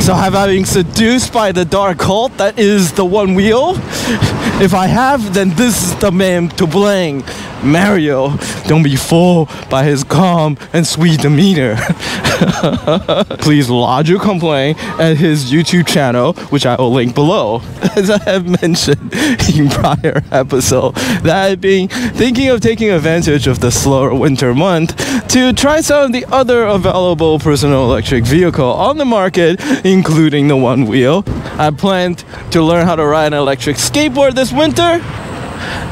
So have I been seduced by the dark cult that is the One Wheel? If I have, then this is the man to blame. Mario, don't be fooled by his calm and sweet demeanor. Please lodge your complaint at his YouTube channel, which I will link below. As I have mentioned in prior episode, that I've been thinking of taking advantage of the slower winter month to try some of the other available personal electric vehicle on the market, including the One Wheel. I planned to learn how to ride an electric skateboard this winter.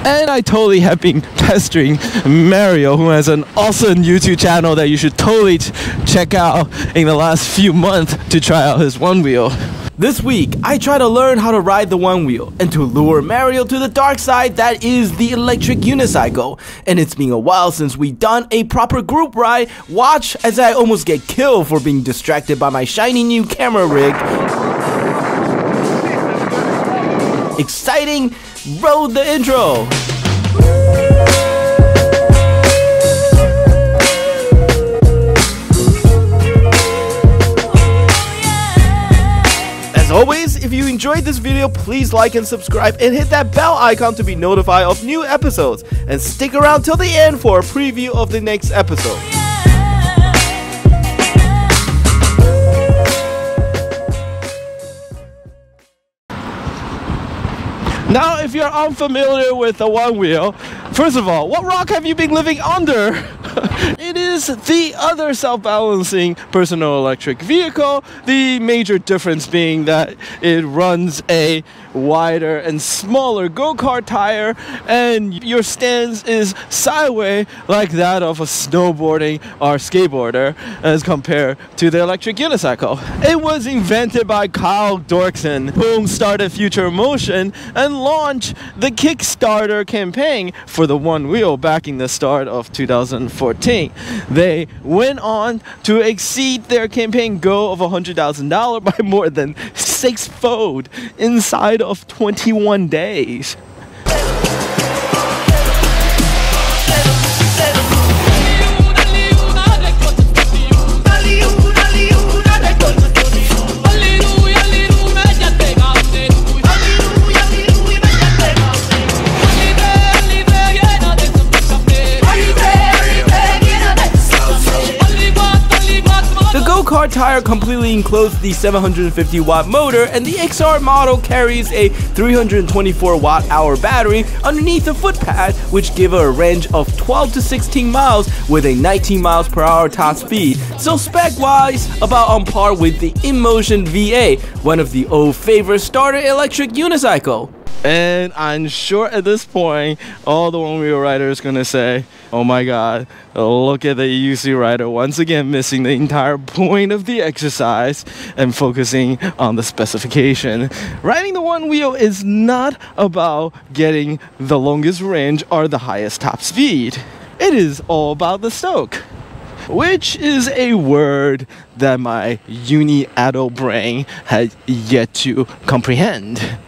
And I totally have been pestering Mario, who has an awesome YouTube channel that you should totally check out in the last few months to try out his One Wheel. This week, I try to learn how to ride the One Wheel and to lure Mario to the dark side that is the electric unicycle. And it's been a while since we've done a proper group ride. Watch as I almost get killed for being distracted by my shiny new camera rig. Exciting! Roll the intro! As always, if you enjoyed this video, please like and subscribe and hit that bell icon to be notified of new episodes. And stick around till the end for a preview of the next episode. Now, if you're unfamiliar with the One Wheel, first of all, what rock have you been living under? It is the other self-balancing personal electric vehicle, the major difference being that it runs a wider and smaller go-kart tire, and your stance is sideways like that of a snowboarding or skateboarder as compared to the electric unicycle. It was invented by Kyle Dorkson, who started Future Motion and launched the Kickstarter campaign for the One Wheel back in the start of 2014. They went on to exceed their campaign goal of $100,000 by more than 6-fold inside of 21 days. Car tire completely enclosed the 750 watt motor, and the XR model carries a 324 watt-hour battery underneath the footpad, which give a range of 12 to 16 miles with a 19 miles per hour top speed. So spec-wise, about on par with the InMotion VA, one of the old favorite starter electric unicycle. And I'm sure at this point, all the One Wheel riders gonna say, oh my god, look at the UC rider once again missing the entire point of the exercise and focusing on the specification. Riding the One Wheel is not about getting the longest range or the highest top speed. It is all about the stoke, which is a word that my uni-adult brain has yet to comprehend.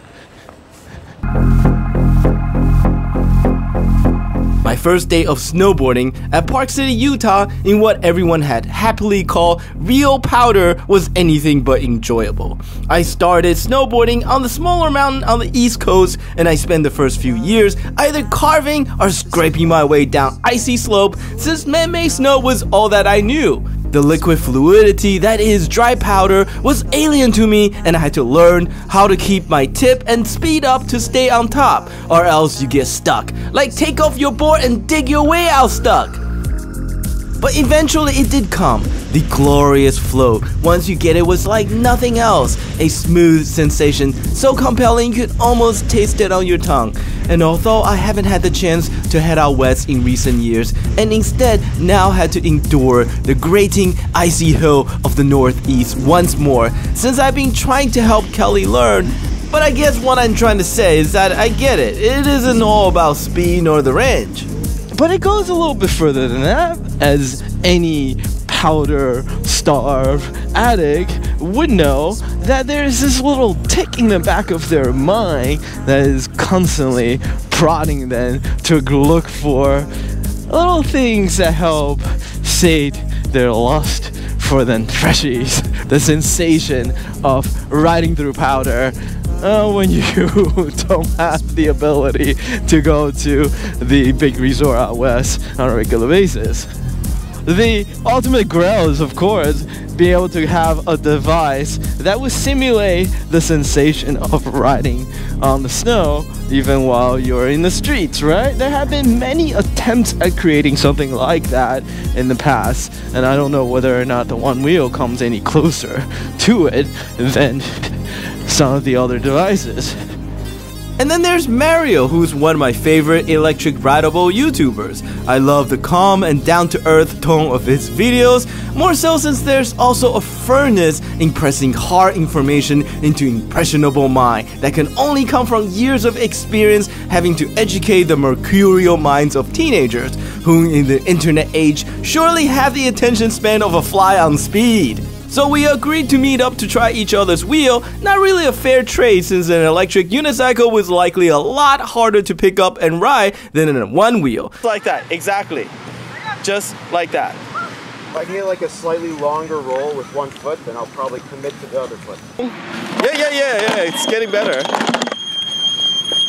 My first day of snowboarding at Park City, Utah, in what everyone had happily called real powder, was anything but enjoyable. I started snowboarding on the smaller mountain on the East Coast, and I spent the first few years either carving or scraping my way down icy slope, since man-made snow was all that I knew. The liquid fluidity that is dry powder was alien to me, and I had to learn how to keep my tip and speed up to stay on top, or else you get stuck. Like take off your board and dig your way out stuck. But eventually it did come. The glorious float, once you get it, was like nothing else. A smooth sensation, so compelling you could almost taste it on your tongue. And although I haven't had the chance to head out west in recent years, and instead now had to endure the grating icy hill of the Northeast once more, since I've been trying to help Kelly learn. But I guess what I'm trying to say is that I get it. It isn't all about speed nor the range. But it goes a little bit further than that, as any powder-starved addict would know that there's this little tick in the back of their mind that is constantly prodding them to look for little things that help sate their lust for the freshies, the sensation of riding through powder when you don't have the ability to go to the big resort out west on a regular basis. The ultimate grail is, of course, be able to have a device that will simulate the sensation of riding on the snow even while you're in the streets, right? There have been many attempts at creating something like that in the past, and I don't know whether or not the One Wheel comes any closer to it than some of the other devices. And then there's Mario, who's one of my favorite electric rideable YouTubers. I love the calm and down-to-earth tone of his videos, more so since there's also a firmness in pressing hard information into impressionable mind that can only come from years of experience having to educate the mercurial minds of teenagers, who in the internet age surely have the attention span of a fly on speed. So we agreed to meet up to try each other's wheel, not really a fair trade since an electric unicycle was likely a lot harder to pick up and ride than a one wheel. Like that, exactly. Just like that. If I can get like a slightly longer roll with one foot, then I'll probably commit to the other foot. Yeah, it's getting better.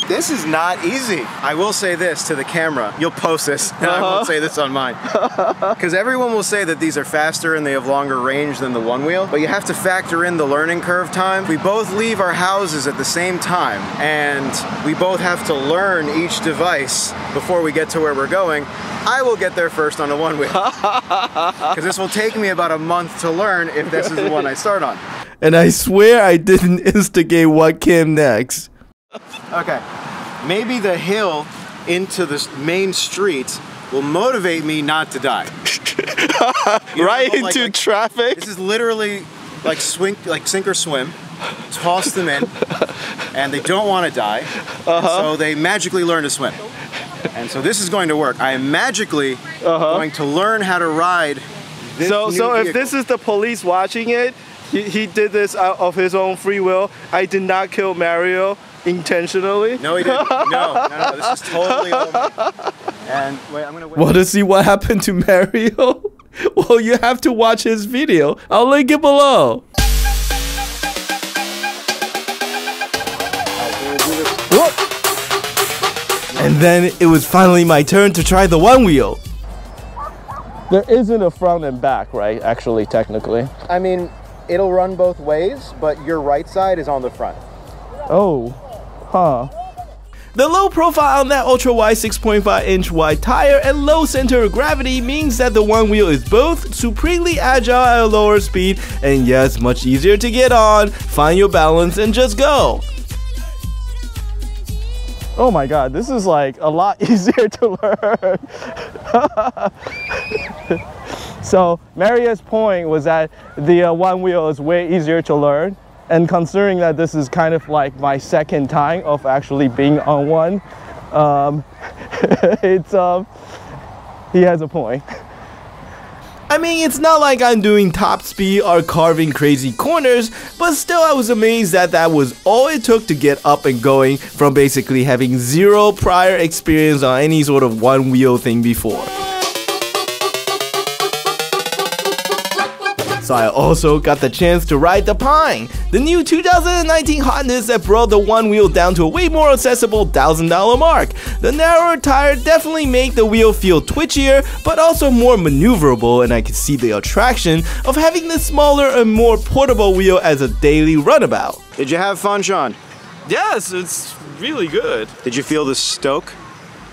This is not easy. I will say this to the camera. You'll post this, and I won't say this on mine. Because everyone will say that these are faster and they have longer range than the one wheel, but you have to factor in the learning curve time. We both leave our houses at the same time, and we both have to learn each device before we get to where we're going. I will get there first on the one wheel. Because this will take me about a month to learn if this is the one I start on. And I swear I didn't instigate what came next. Okay, maybe the hill into the main street will motivate me not to die. Right into traffic? This is literally like sink or swim. Toss them in, and they don't want to die, so they magically learn to swim. And so this is going to work. I am magically going to learn how to ride this new So if vehicle. this is the police watching it, he did this out of his own free will. I did not kill Mario intentionally. No, he didn't. No, this is totally all me. And wait, I'm gonna wait. Want to see what happened to Mario? Well, you have to watch his video. I'll link it below. And then it was finally my turn to try the one wheel. There isn't a front and back, right? Actually, technically. I mean, it'll run both ways, but your right side is on the front. Oh, huh. The low profile on that ultra wide 6.5 inch wide tire and low center of gravity means that the one wheel is both supremely agile at a lower speed and yes, much easier to get on, find your balance and just go. Oh my god, this is like a lot easier to learn. So Mario's point was that the one wheel is way easier to learn, and considering that this is kind of like my second time of actually being on one, he has a point. I mean, it's not like I'm doing top speed or carving crazy corners, but still I was amazed that that was all it took to get up and going from basically having zero prior experience on any sort of one wheel thing before. So I also got the chance to ride the Pine, the new 2019 hotness that brought the one wheel down to a way more accessible $1,000 mark. The narrower tire definitely made the wheel feel twitchier, but also more maneuverable, and I could see the attraction of having the smaller and more portable wheel as a daily runabout. Did you have fun, Sean? Yes, it's really good. Did you feel the stoke?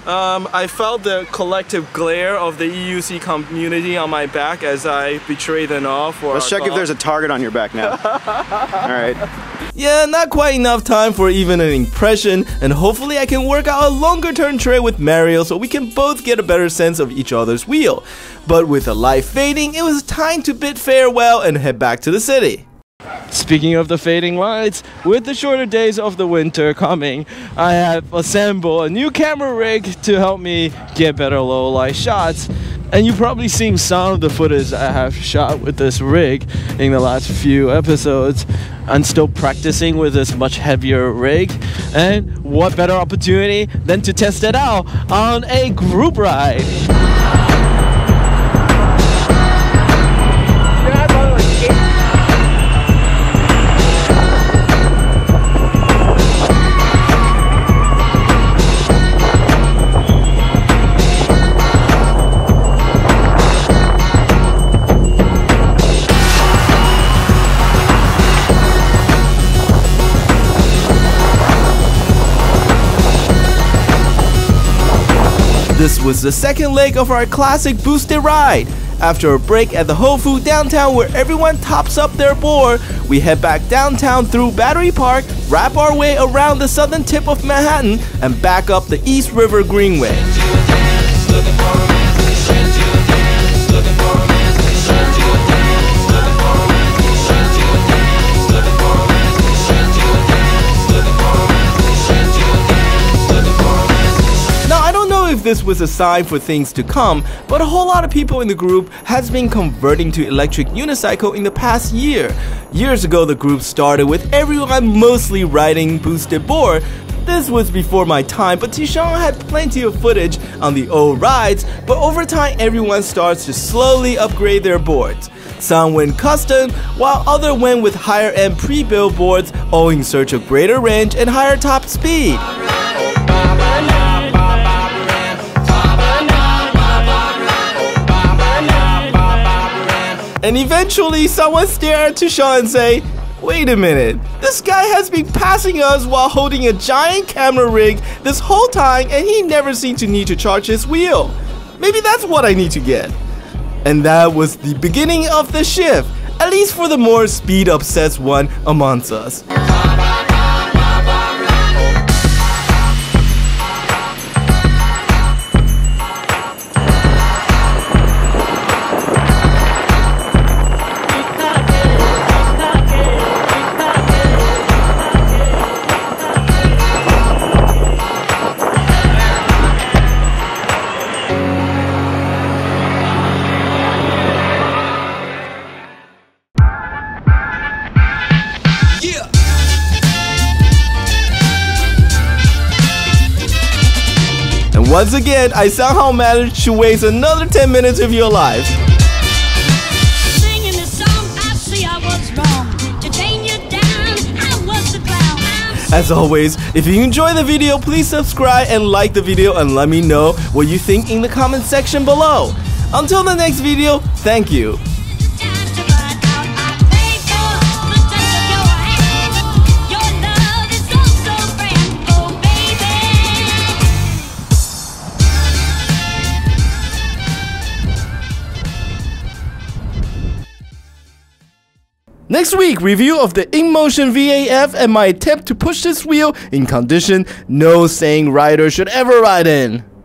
I felt the collective glare of the EUC community on my back as I betrayed them all for Let's check if there's a target on your back now. Alright. Yeah, not quite enough time for even an impression, and hopefully I can work out a longer term trade with Mario so we can both get a better sense of each other's wheel. But with the light fading, it was time to bid farewell and head back to the city. Speaking of the fading lights, with the shorter days of the winter coming, I have assembled a new camera rig to help me get better low light shots. And you've probably seen some of the footage I have shot with this rig in the last few episodes. I'm still practicing with this much heavier rig, and what better opportunity than to test it out on a group ride. This was the second leg of our classic boosted ride. After a break at the Whole Food downtown where everyone tops up their board, we head back downtown through Battery Park, wrap our way around the southern tip of Manhattan, and back up the East River Greenway. If this was a sign for things to come, but a whole lot of people in the group has been converting to electric unicycle in the past year. Years ago, the group started with everyone mostly riding boosted board. This was before my time, but Tishon had plenty of footage on the old rides, but over time everyone starts to slowly upgrade their boards. Some went custom, while others went with higher end pre-built boards, all in search of greater range and higher top speed. And eventually someone stared at Tishon and say, "Wait a minute, this guy has been passing us while holding a giant camera rig this whole time and he never seemed to need to charge his wheel. Maybe that's what I need to get." And that was the beginning of the shift, at least for the more speed obsessed one amongst us. Once again, I somehow managed to waste another 10 minutes of your life. Singing this song, I see I was wrong. To chain you down, I was the clown. As always, if you enjoy the video, please subscribe and like the video and let me know what you think in the comment section below. Until the next video, thank you. Next week, review of the InMotion VAF and my attempt to push this wheel in condition no sane rider should ever ride in.